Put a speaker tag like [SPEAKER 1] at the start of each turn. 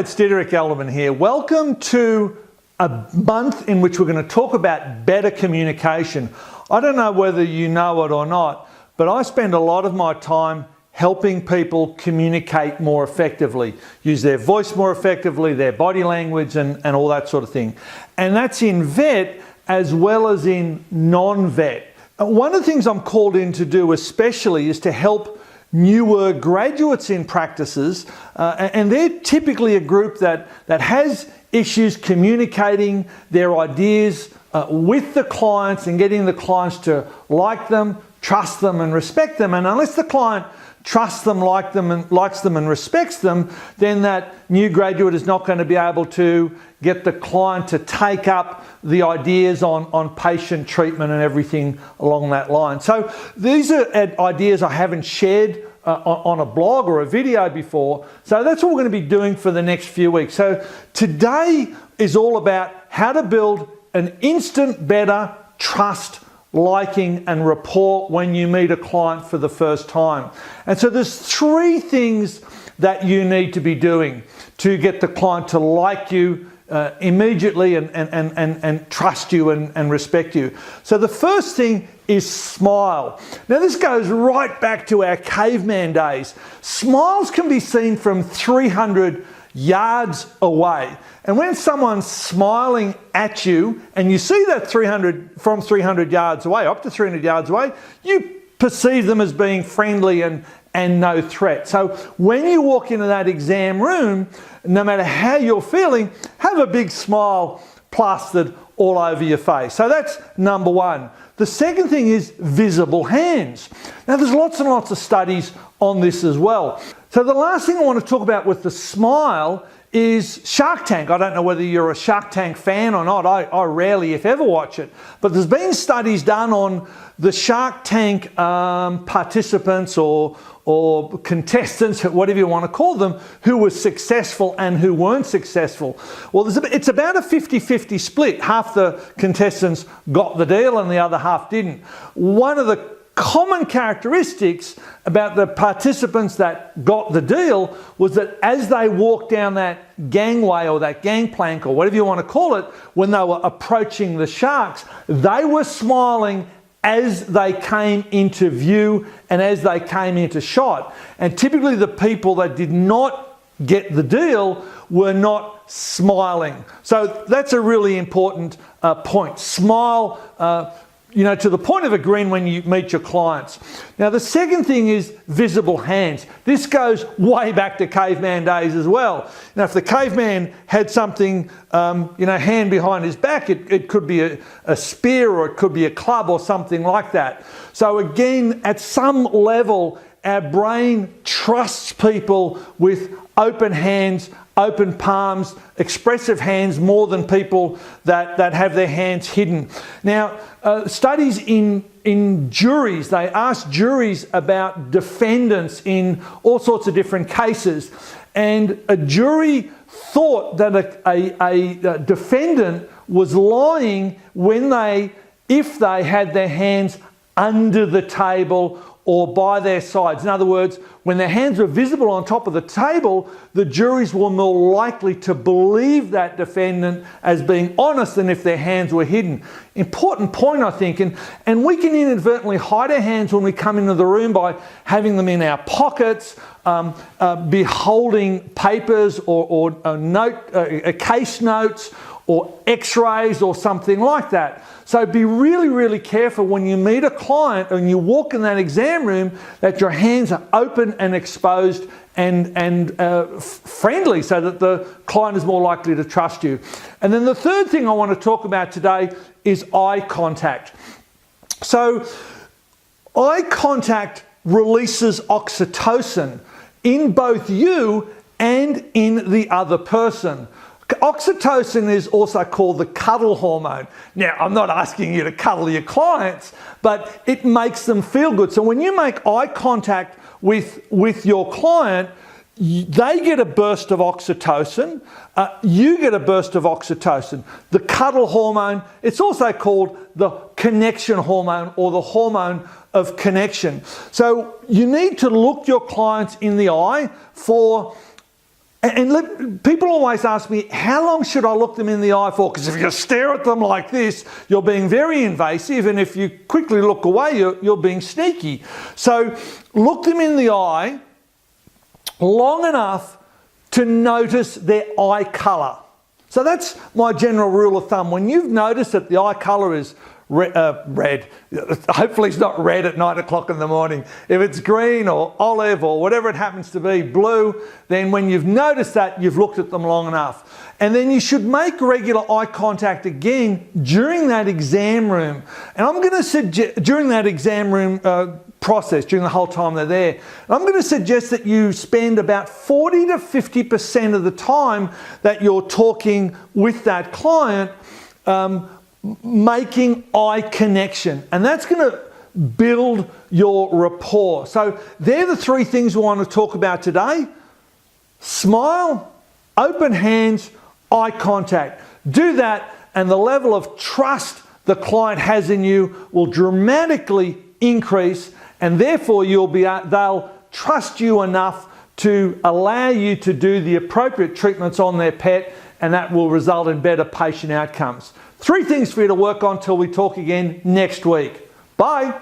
[SPEAKER 1] Hi, it's Diederik Elderman here. Welcome to a month in which we're going to talk about better communication. I don't know whether you know it or not, but I spend a lot of my time helping people communicate more effectively, use their voice more effectively, their body language and all that sort of thing. And that's in vet as well as in non-vet. One of the things I'm called in to do especially is to help newer graduates in practices, and they're typically a group that has issues communicating their ideas with the clients and getting the clients to like them, trust them and respect them. And unless the client trusts them, likes them and respects them, then that new graduate is not going to be able to get the client to take up the ideas on patient treatment and everything along that line. So these are ideas I haven't shared on a blog or a video before. So that's what we're going to be doing for the next few weeks. So today is all about how to build an instant better trust, liking and rapport when you meet a client for the first time. And so there's three things that you need to be doing to get the client to like you immediately and trust you and respect you. So the first thing is smile. Now this goes right back to our caveman days. Smiles can be seen from 300 yards away. And when someone's smiling at you and you see that 300 yards away, up to 300 yards away, you perceive them as being friendly and no threat. So when you walk into that exam room, no matter how you're feeling, have a big smile plastered all over your face. So that's number one. The second thing is visible hands. Now there's lots and lots of studies on this as well. So the last thing I want to talk about with the smile is Shark Tank. I don't know whether you're a Shark Tank fan or not. I rarely, if ever, watch it. But there's been studies done on the Shark Tank participants or contestants, whatever you want to call them, who were successful and who weren't successful. Well, it's about a 50-50 split. Half the contestants got the deal and the other half didn't. One of the common characteristics about the participants that got the deal was that as they walked down that gangway or that gangplank or whatever you want to call it, when they were approaching the sharks, they were smiling as they came into view and as they came into shot. And typically the people that did not get the deal were not smiling. So that's a really important point. Smile, to the point of a grin when you meet your clients. Now the second thing is visible hands. This goes way back to caveman days as well. Now if the caveman had something, hand behind his back, it could be a spear or it could be a club or something like that. So again, at some level, our brain trusts people with open hands, open palms, expressive hands more than people that have their hands hidden. Now, studies in juries, they asked juries about defendants in all sorts of different cases. And a jury thought that a defendant was lying if they had their hands under the table or by their sides. In other words, when their hands were visible on top of the table, the juries were more likely to believe that defendant as being honest than if their hands were hidden. Important point, I think, and we can inadvertently hide our hands when we come into the room by having them in our pockets, be holding papers or case notes or x-rays or something like that. So be really, really careful when you meet a client and you walk in that exam room that your hands are open and exposed and friendly so that the client is more likely to trust you. And then the third thing I want to talk about today is eye contact. So eye contact releases oxytocin in both you and in the other person. Oxytocin is also called the cuddle hormone. Now, I'm not asking you to cuddle your clients, but it makes them feel good. So when you make eye contact with your client, they get a burst of oxytocin, you get a burst of oxytocin. The cuddle hormone, it's also called the connection hormone or the hormone of connection. So you need to look your clients in the eye for People always ask me, how long should I look them in the eye for? Because if you stare at them like this, you're being very invasive, and if you quickly look away, you're being sneaky. So look them in the eye long enough to notice their eye colour. So that's my general rule of thumb. When you've noticed that the eye colour is red, hopefully it's not red at 9 o'clock in the morning. If it's green or olive or whatever it happens to be, blue, then when you've noticed that, you've looked at them long enough. And then you should make regular eye contact again during that exam room. And I'm going to suggest, during that exam room process, during the whole time they're there, I'm going to suggest that you spend about 40 to 50% of the time that you're talking with that client making eye connection, and that's going to build your rapport. So they're the three things we want to talk about today: smile, open hands, eye contact. Do that, and the level of trust the client has in you will dramatically increase, and therefore they'll trust you enough to allow you to do the appropriate treatments on their pet, and that will result in better patient outcomes. 3 things for you to work on till we talk again next week. Bye.